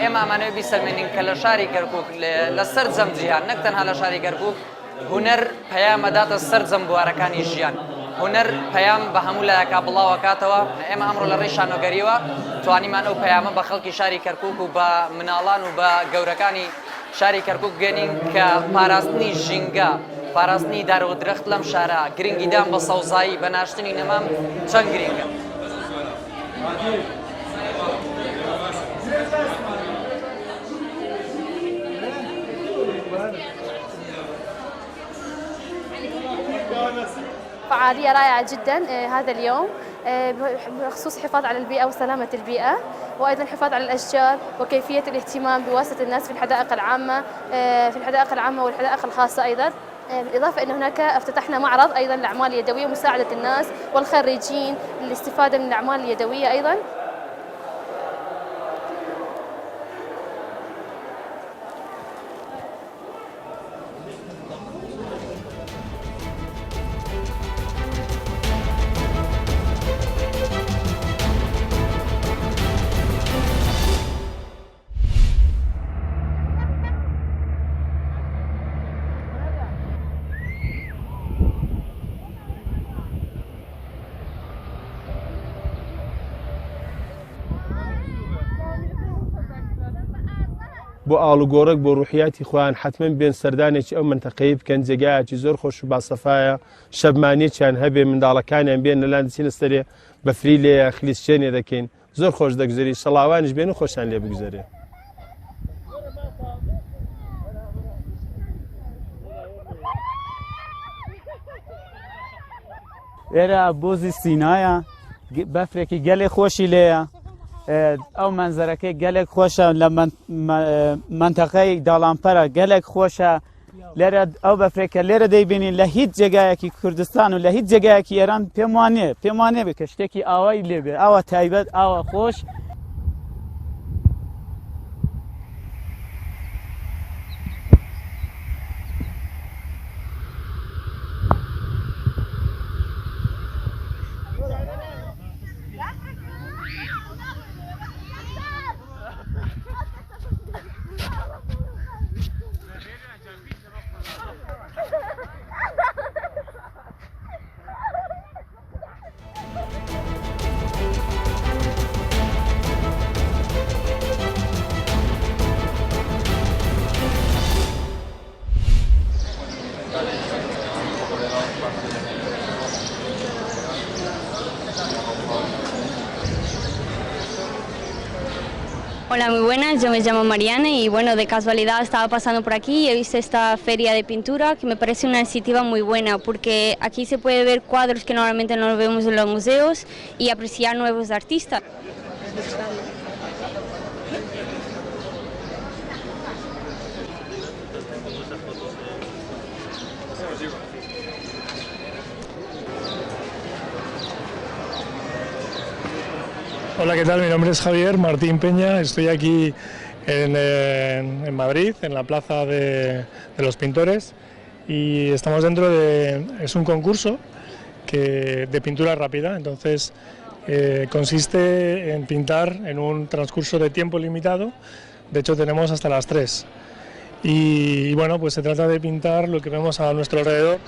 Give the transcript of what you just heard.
ئێمە ئەمانەوێت بیسەلمێنین کە لە شاری کەرکووک لەسەر جەمجیان نەک تەنها لە شاری کەرکووک هونەر پەیامەداتە سەر جەمبوارەکانی ژیان. هونەر پەیام بە هەموو لایەکە بڵاوەکاتەوە. ئێمە ئەمڕۆ لە ڕێی شانۆگەریەوە توانیمان ئەو پەیامە بە خەڵکی شاری کەرکووک و بە مناڵان و بە گەورەکانی شاری کەرکووک گەنین کە پاراستنی ژینگە، پاراستنی دارو درەخت لەم شارە گرنگیدان بە سەوزایی بە ناشتنی نەمام چەند گرنگە. فعالية رائعة جدا هذا اليوم بخصوص الحفاظ على البيئة وسلامة البيئة، وأيضا الحفاظ على الأشجار وكيفية الاهتمام بواسطة الناس في الحدائق العامة والحدائق الخاصة أيضا. بالإضافة أن هناك افتتحنا معرض أيضا للأعمال اليدوية ومساعدة الناس والخريجين للاستفادة من الأعمال اليدوية أيضا. بۆ ئاڵوگۆڕک بۆ ڕوحیاتی خۆیان حتمما بێن سەردانێکی ئەو منتەقەی بکەن جێگایەکی زۆر خۆش و باسەفایە شەبمانێکیان هەبێ منداڵەکانیان بێن لەلاەن دچینە سەرێ بەفری لێ خلیسچێنێ دەکەین زۆر خۆش دەگوزێری سەڵاوانیش بێن و خۆشیان لێ بگوزارێ. ئێرە بۆزی سینایە بەفرێکی گەلێ خۆشی لێیە. ئەو منزەرەکەی گەلێک خۆشە لە منتەقەی داڵانپەرە گەلێک خۆشە. لێرە ئەو بەفرێکە لێرە دەیبینی لە هیچ جێگایەکی کوردستان و لە هیچ جێگایەکی ئێران پێم وانێ بێ کە شتێکی ئاوای لێبێ ئاوە تایبەت ئاوە خۆش. Hola, muy buenas, yo me llamo Mariana y bueno, de casualidad estaba pasando por aquí y he visto esta feria de pintura que me parece una iniciativa muy buena porque aquí se puede ver cuadros que normalmente no los vemos en los museos y apreciar nuevos artistas. Hola, ¿qué tal? Mi nombre es Javier Martín Peña, estoy aquí en Madrid, en la Plaza de los Pintores, y estamos dentro de... es un concurso de pintura rápida, entonces consiste en pintar en un transcurso de tiempo limitado, de hecho tenemos hasta las 3. Y bueno, pues se trata de pintar lo que vemos a nuestro alrededor.